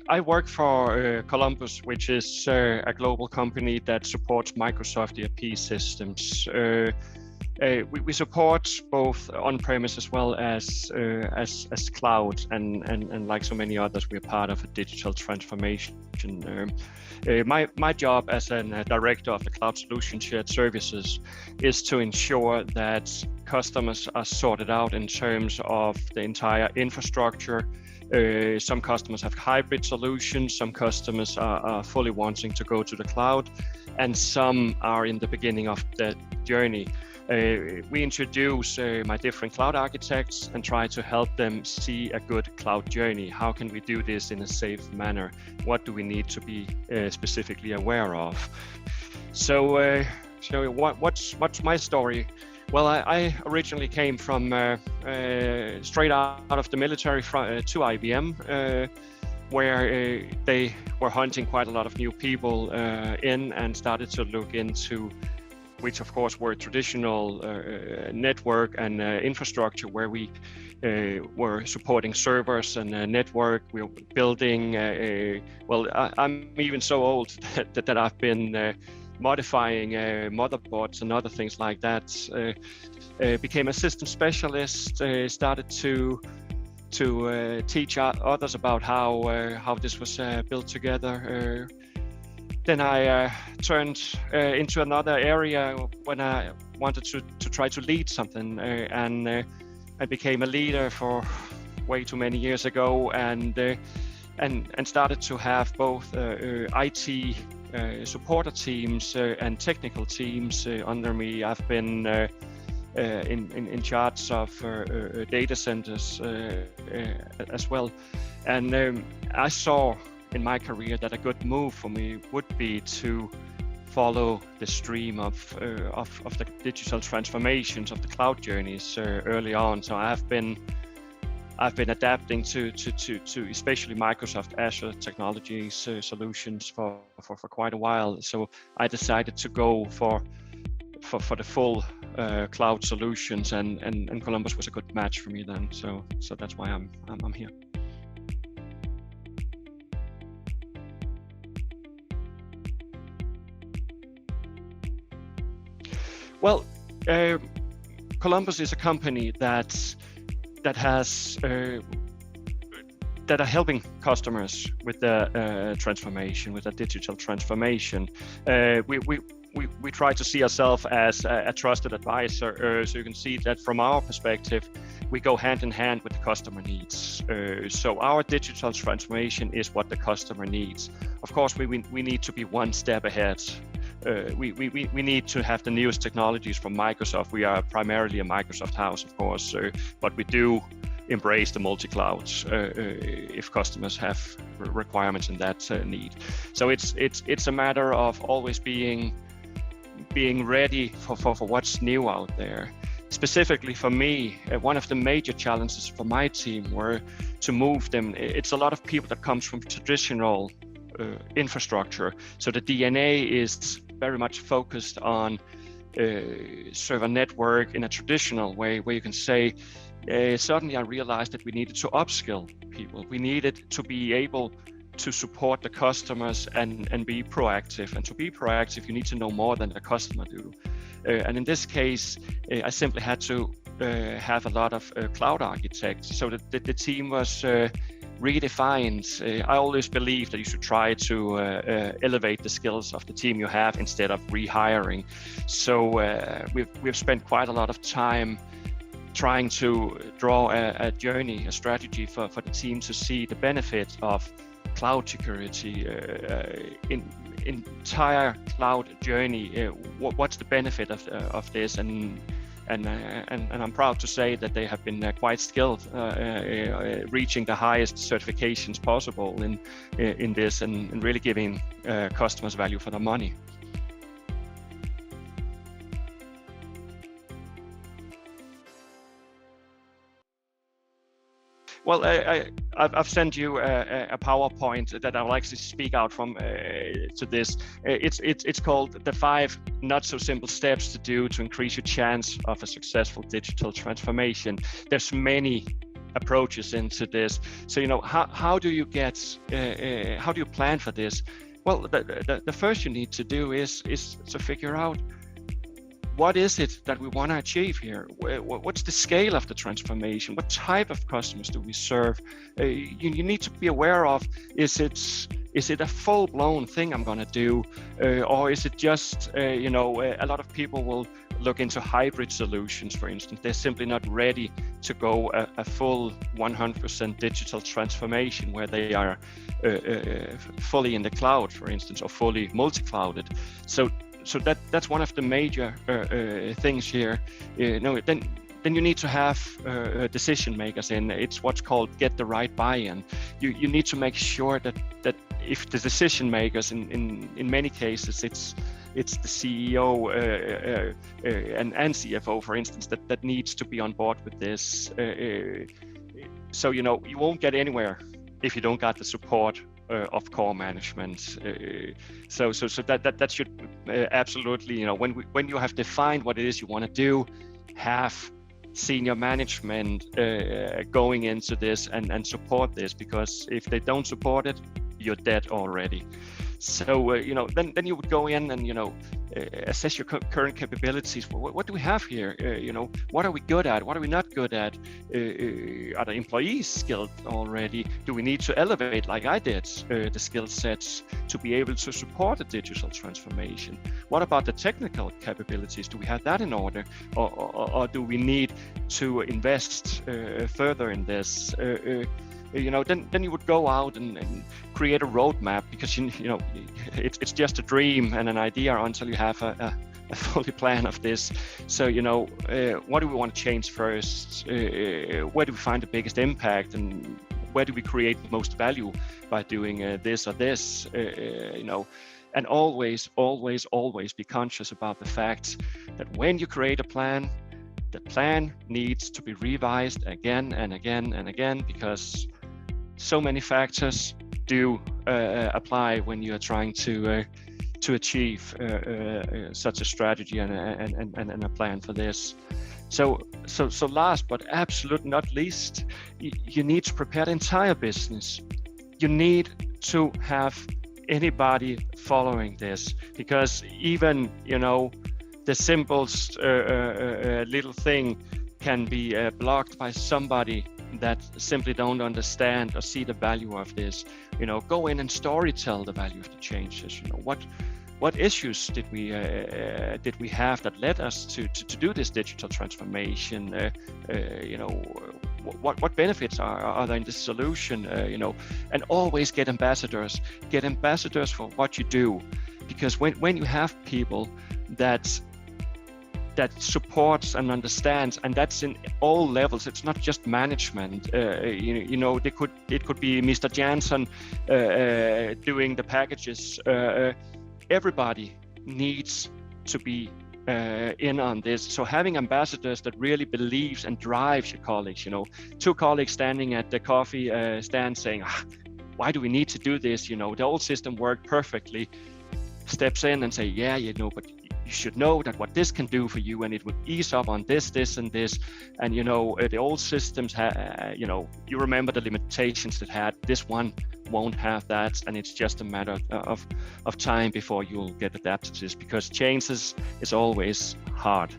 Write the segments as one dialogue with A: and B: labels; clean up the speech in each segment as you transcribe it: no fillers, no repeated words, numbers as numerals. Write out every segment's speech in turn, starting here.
A: I work for Columbus, which is a global company that supports Microsoft ERP systems. We support both on-premise as well as cloud, and like so many others, we're part of a digital transformation. My job as a director of the Cloud Solution Shared Services is to ensure that customers are sorted out in terms of the entire infrastructure. Some customers have hybrid solutions, some customers are fully wanting to go to the cloud, and some are in the beginning of the journey. We introduce my different cloud architects and try to help them see a good cloud journey. How can we do this in a safe manner? What do we need to be specifically aware of? So, what's my story? Well, I originally came from straight out of the military to IBM, where they were hunting quite a lot of new people in, and started to look into which of course were traditional network and infrastructure, where we were supporting servers and network. We were building, I'm even so old that I've been modifying motherboards and other things like that. Became a system specialist, started to teach others about how this was built together. Then I turned into another area when I wanted to try to lead something, and I became a leader for way too many years ago, and started to have both IT supporter teams and technical teams under me. I've been in charge of data centers as well, and I saw in my career that a good move for me would be to follow the stream of the digital transformations of the cloud journeys early on. So I've been adapting to especially Microsoft Azure technologies solutions for quite a while. So I decided to go for the full cloud solutions, and Columbus was a good match for me then. So that's why I'm here. Well, Columbus is a company that has that are helping customers with the transformation, with the digital transformation. We try to see ourselves as a trusted advisor. So you can see that from our perspective, we go hand in hand with the customer needs. So our digital transformation is what the customer needs. Of course, we need to be one step ahead. We need to have the newest technologies from Microsoft. We are primarily a Microsoft house, of course, but we do embrace the multi-clouds if customers have requirements in that need. So it's a matter of always being ready for what's new out there. Specifically for me, one of the major challenges for my team were to move them. It's a lot of people that comes from traditional infrastructure. So the DNA is very much focused on server network in a traditional way, where you can say, suddenly I realized that we needed to upskill people. We needed to be able to support the customers and be proactive. And to be proactive, you need to know more than the customer do. And in this case, I simply had to have a lot of cloud architects, so that the team was redefined. I always believe that you should try to elevate the skills of the team you have instead of rehiring. So we've spent quite a lot of time trying to draw a journey, a strategy for the team to see the benefits of cloud security, entire cloud journey. What's the benefit of this? And I'm proud to say that they have been quite skilled, reaching the highest certifications possible in this, and really giving customers value for their money. Well, I've sent you a PowerPoint that I'll actually speak out from to this. It's called the 5 not so simple steps to do to increase your chance of a successful digital transformation. There's many approaches into this. So how do you plan for this? Well, the first you need to do is to figure out, what is it that we want to achieve here? What's the scale of the transformation? What type of customers do we serve? You need to be aware of, is it a full-blown thing I'm going to do? Or is it just, a lot of people will look into hybrid solutions, for instance. They're simply not ready to go a full 100% digital transformation where they are fully in the cloud, for instance, or fully multi-clouded. So that's one of the major things here. Then you need to have decision makers in. It's what's called get the right buy-in. You need to make sure that if the decision makers, in many cases it's the CEO and CFO, for instance, that needs to be on board with this. So you won't get anywhere if you don't got the support of core management. So that should absolutely, when you have defined what it is you want to do, have senior management going into this and support this, because if they don't support it, you're dead already. So then you would go in and assess your current capabilities. What do we have here? What are we good at? What are we not good at? Are the employees skilled already? Do we need to elevate, like I did, the skill sets to be able to support a digital transformation? What about the technical capabilities? Do we have that in order, or do we need to invest further in this? Then you would go out and create a roadmap, because it's just a dream and an idea until you have a fully plan of this. So what do we want to change first? Where do we find the biggest impact, and where do we create the most value by doing this or this? And always be conscious about the fact that when you create a plan, the plan needs to be revised again and again and again, because so many factors do apply when you are trying to achieve such a strategy and a plan for this. So last but absolutely not least, you need to prepare the entire business. You need to have anybody following this, because even the simplest little thing can be blocked by somebody that simply don't understand or see the value of this. Go in and storytell the value of the changes. What issues did we have that led us to do this digital transformation? What benefits are there in this solution? And always get ambassadors. Get ambassadors for what you do, because when you have people that supports and understands, and that's in all levels. It's not just management. It could be Mr. Jansen doing the packages. Everybody needs to be in on this. So having ambassadors that really believes and drives your colleagues. Two colleagues standing at the coffee stand saying, "Why do we need to do this? The old system worked perfectly." Steps in and say, "Yeah, but you should know that what this can do for you, and it would ease up on this, and this, and the old systems you remember the limitations it had. This one won't have that, and it's just a matter of time before you'll get adapted to this, because changes is always hard."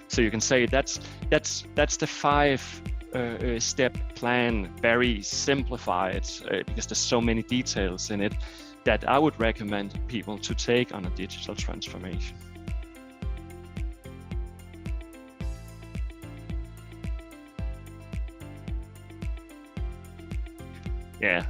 A: So you can say that's the 5-step plan, very simplified, because there's so many details in it, that I would recommend people to take on a digital transformation. Yeah,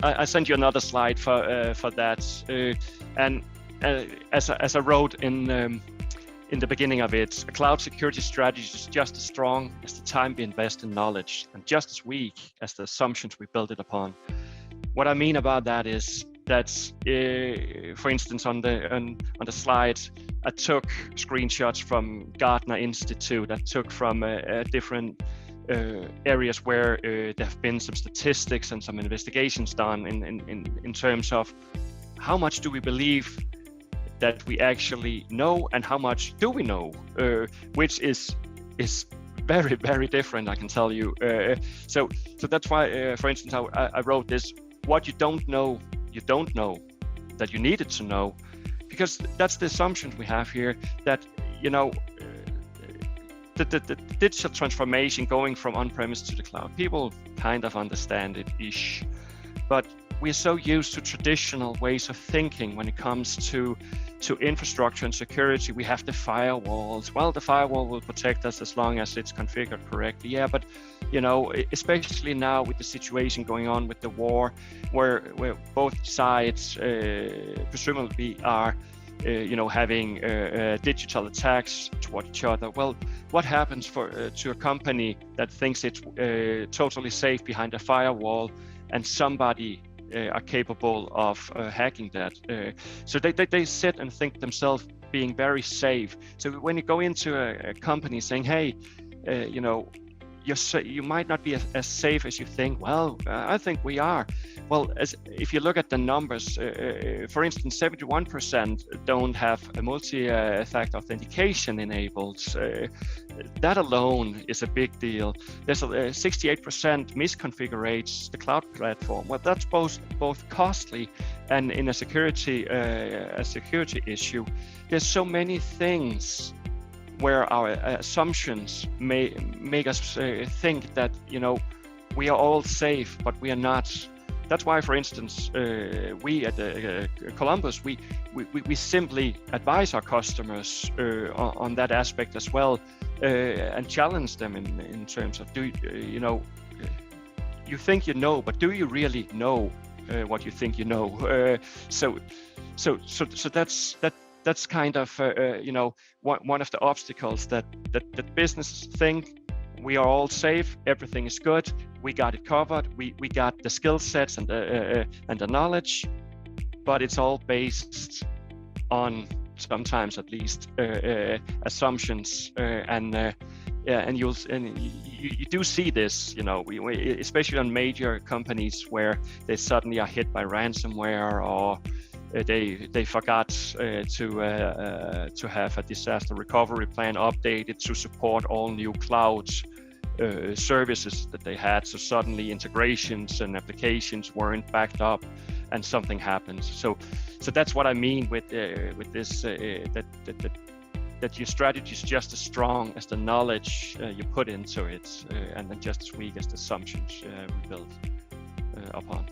A: I sent you another slide for that, and as I wrote in the beginning of it, a cloud security strategy is just as strong as the time we invest in knowledge, and just as weak as the assumptions we build it upon. What I mean about that is that, for instance, on the slide, I took screenshots from Gartner Institute. I took from different areas where there have been some statistics and some investigations done in terms of how much do we believe that we actually know, and how much do we know, which is very, very different, I can tell you. So that's why, for instance, I wrote this: what you don't know that you needed to know, because that's the assumptions we have here, that the digital transformation going from on-premise to the cloud, people kind of understand it ish, but we're so used to traditional ways of thinking when it comes to infrastructure and security. We have the firewalls. Well, the firewall will protect us as long as it's configured correctly. Yeah, but especially now with the situation going on with the war, where both sides presumably are having digital attacks toward each other. Well, what happens to a company that thinks it's totally safe behind a firewall, and somebody are capable of hacking that? So they sit and think themselves being very safe. So when you go into a company saying, hey, you might not be as safe as you think. Well, I think we are. Well, if you look at the numbers, for instance, 71% don't have a multi-factor authentication enabled. That alone is a big deal. There's 68% misconfigurates the cloud platform. Well, that's both costly and in a security issue. There's so many things where our assumptions may make us think that we are all safe, but we are not. That's why, for instance, we at Columbus, we simply advise our customers on that aspect as well, and challenge them in terms of, you think you know, but do you really know what you think you know? So that's kind of one of the obstacles that businesses think we are all safe, everything is good, we got it covered, we got the skill sets and the knowledge, but it's all based on, sometimes at least, assumptions, and you do see this, we especially on major companies where they suddenly are hit by ransomware, or they forgot to have a disaster recovery plan updated to support all new cloud services that they had. So suddenly integrations and applications weren't backed up, and something happens. So that's what I mean with this, that your strategy is just as strong as the knowledge you put into it, and then just as weak as the assumptions we build upon.